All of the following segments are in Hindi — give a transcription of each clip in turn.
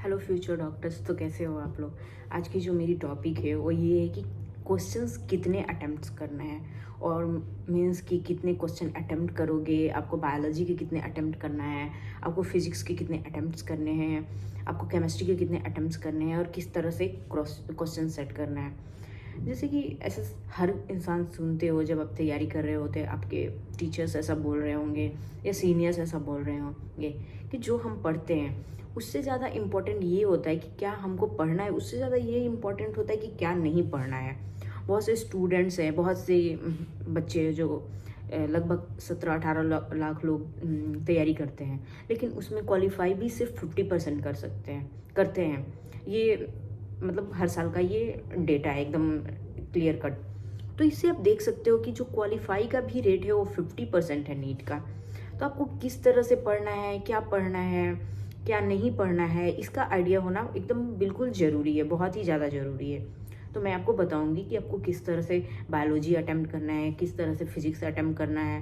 हेलो फ्यूचर डॉक्टर्स, तो कैसे हो आप लोग। आज की जो मेरी टॉपिक है वो ये है कि क्वेश्चंस कितने अटेम्प्ट्स करना है, और मीन्स कि कितने क्वेश्चन अटेम्प्ट करोगे। आपको बायोलॉजी के कितने अटेम्प्ट करना है, आपको फिजिक्स के कितने अटेम्प्ट्स करने हैं, आपको केमिस्ट्री के कितने अटेम्प्ट्स करने हैं, और किस तरह से क्वेश्चन सेट करना है। जैसे कि ऐसा हर इंसान सुनते हो, जब आप तैयारी कर रहे होते आपके टीचर्स ऐसा बोल रहे होंगे या सीनियर्स ऐसा बोल रहे होंगे कि जो हम पढ़ते हैं उससे ज़्यादा इम्पोर्टेंट ये होता है कि क्या हमको पढ़ना है, उससे ज़्यादा ये इम्पोर्टेंट होता है कि क्या नहीं पढ़ना है। बहुत से स्टूडेंट्स हैं, बहुत से बच्चे जो लगभग 17-18 लाख लोग तैयारी करते हैं, लेकिन उसमें क्वालिफाई भी सिर्फ 50% करते हैं। ये मतलब हर साल का ये डेटा है, एकदम क्लियर कट। तो इससे आप देख सकते हो कि जो क्वालिफाई का भी रेट है वो 50% है नीट का। तो आपको किस तरह से पढ़ना है, क्या पढ़ना है, क्या नहीं पढ़ना है, इसका आइडिया होना एकदम बिल्कुल ज़रूरी है, बहुत ही ज़्यादा ज़रूरी है। तो मैं आपको बताऊंगी कि आपको किस तरह से बायोलॉजी अटेम्प्ट करना है, किस तरह से फिजिक्स अटेम्प्ट करना है,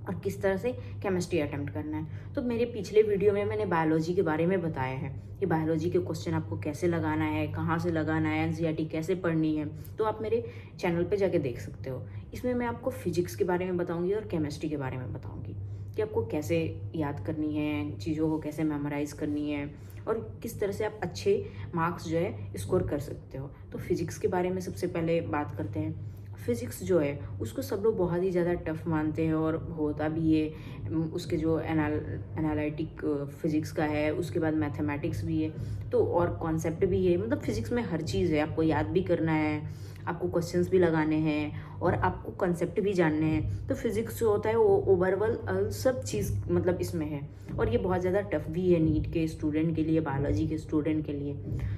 और किस तरह से केमिस्ट्री अटेम्प्ट करना है। तो मेरे पिछले वीडियो में मैंने बायोलॉजी के बारे में बताया है कि बायोलॉजी के क्वेश्चन आपको कैसे लगाना है, कहाँ से लगाना है, एनसीईआरटी कैसे पढ़नी है। तो आप मेरे चैनल पे जाके देख सकते हो। इसमें मैं आपको फिजिक्स के बारे में बताऊंगी और केमिस्ट्री के बारे में बताऊंगी कि आपको कैसे याद करनी है, चीज़ों को कैसे मेमोराइज करनी है, और किस तरह से आप अच्छे मार्क्स जो है स्कोर कर सकते हो। तो फिजिक्स के बारे में सबसे पहले बात करते हैं। फिज़िक्स जो है उसको सब लोग बहुत ही ज़्यादा टफ मानते हैं, और होता भी है। उसके जो एनालिटिक फिज़िक्स का है, उसके बाद मैथमेटिक्स भी है, तो और कॉन्सेप्ट भी है। मतलब फिज़िक्स में हर चीज़ है, आपको याद भी करना है, आपको क्वेश्चंस भी लगाने हैं, और आपको कॉन्सेप्ट भी जानने हैं। तो फिज़िक्स जो होता है वो ओवरऑल सब चीज़ मतलब इसमें है, और ये बहुत ज़्यादा टफ भी है नीट के स्टूडेंट के लिए, बायोलॉजी के स्टूडेंट के लिए।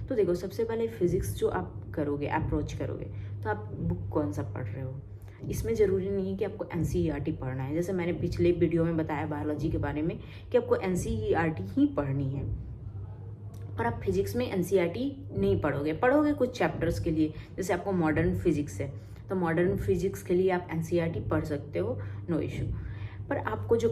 तो देखो, सबसे पहले फिज़िक्स जो आप करोगे, अप्रोच करोगे, तो आप बुक कौन सा पढ़ रहे हो। इसमें ज़रूरी नहीं है कि आपको एनसीईआरटी पढ़ना है। जैसे मैंने पिछले वीडियो में बताया बायोलॉजी के बारे में कि आपको एनसीईआरटी ही पढ़नी है, और आप फिजिक्स में एनसीईआरटी नहीं पढ़ोगे कुछ चैप्टर्स के लिए। जैसे आपको मॉडर्न फिजिक्स है, तो मॉडर्न फिजिक्स के लिए आप एनसीईआरटी पढ़ सकते हो, नो इशू। पर आपको जो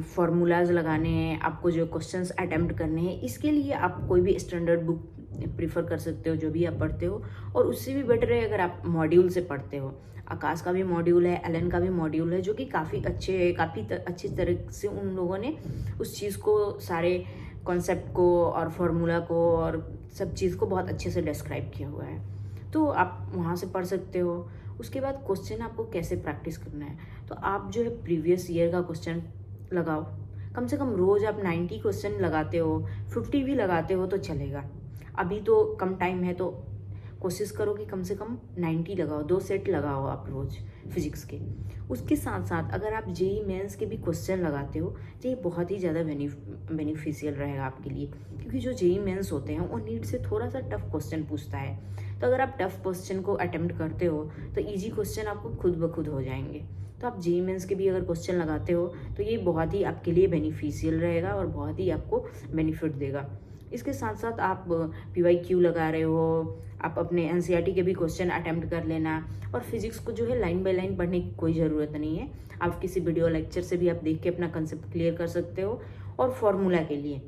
फार्मूलाज लगाने हैं, आपको जो क्वेश्चंस अटेम्प्ट करने हैं, इसके लिए आप कोई भी स्टैंडर्ड बुक प्रीफर कर सकते हो, जो भी आप पढ़ते हो। और उससे भी बेटर है अगर आप मॉड्यूल से पढ़ते हो। आकाश का भी मॉड्यूल है, एलन का भी मॉड्यूल है, जो कि काफ़ी अच्छे है, काफ़ी अच्छी तरह से उन लोगों ने उस चीज़ को, सारे कॉन्सेप्ट को और फार्मूला को और सब चीज़ को बहुत अच्छे से डिस्क्राइब किया हुआ है। तो आप वहाँ से पढ़ सकते हो। उसके बाद क्वेश्चन आपको कैसे प्रैक्टिस करना है, तो आप जो है प्रीवियस ईयर का क्वेश्चन लगाओ। कम से कम रोज़ आप 90 क्वेश्चन लगाते हो, 50 भी लगाते हो तो चलेगा। अभी तो कम टाइम है, तो कोशिश करो कि कम से कम 90 लगाओ, 2 सेट लगाओ आप रोज़ फिजिक्स के। उसके साथ साथ अगर आप जेई मेंस के भी क्वेश्चन लगाते हो तो ये बहुत ही ज़्यादा बेनिफिशियल रहेगा आपके लिए, क्योंकि जो जेई मेंस होते हैं वो नीट से थोड़ा सा टफ क्वेश्चन पूछता है। तो अगर आप टफ क्वेश्चन को अटेम्प्ट करते हो तो ईजी क्वेश्चन आपको खुद ब खुद हो जाएंगे। तो आप जेई मेंस के भी अगर क्वेश्चन लगाते हो तो ये बहुत ही आपके लिए बेनिफिशियल रहेगा और बहुत ही आपको बेनिफिट देगा। इसके साथ साथ आप PYQ लगा रहे हो, आप अपने एनसीईआरटी के भी क्वेश्चन अटेम्प्ट कर लेना। और फिजिक्स को जो है लाइन बाय लाइन पढ़ने की कोई ज़रूरत नहीं है, आप किसी वीडियो लेक्चर से भी आप देख के अपना कंसेप्ट क्लियर कर सकते हो। और फॉर्मूला के लिए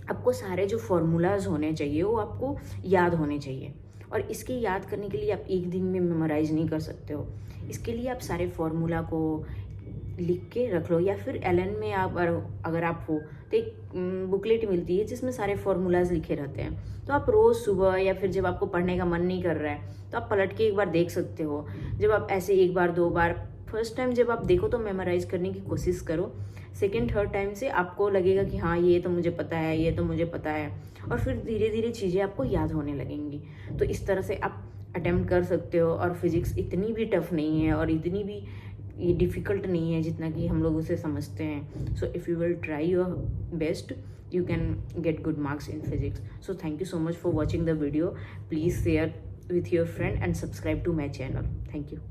आपको सारे जो फॉर्मूलाज होने चाहिए वो आपको याद होने चाहिए, और इसके याद करने के लिए आप एक दिन में मेमोराइज नहीं कर सकते हो। इसके लिए आप सारे फॉर्मूला को लिख के रख लो, या फिर एलन में आप अगर आप हो तो एक बुकलेट मिलती है जिसमें सारे फॉर्मूलाज लिखे रहते हैं। तो आप रोज़ सुबह या फिर जब आपको पढ़ने का मन नहीं कर रहा है तो आप पलट के एक बार देख सकते हो। जब आप ऐसे एक बार दो बार, फर्स्ट टाइम जब आप देखो तो मेमोराइज करने की कोशिश करो, सेकेंड थर्ड टाइम से आपको लगेगा कि हाँ ये तो मुझे पता है, ये तो मुझे पता है, और फिर धीरे धीरे चीज़ें आपको याद होने लगेंगी। तो इस तरह से आप अटेम्प्ट कर सकते हो। और फिजिक्स इतनी भी टफ नहीं है और इतनी भी ये डिफ़िकल्ट नहीं है जितना कि हम लोग उसे समझते हैं। So if you will try your best, you can get good marks in physics. So thank you so much for watching the video. Please share with your friend and subscribe to my channel. Thank you.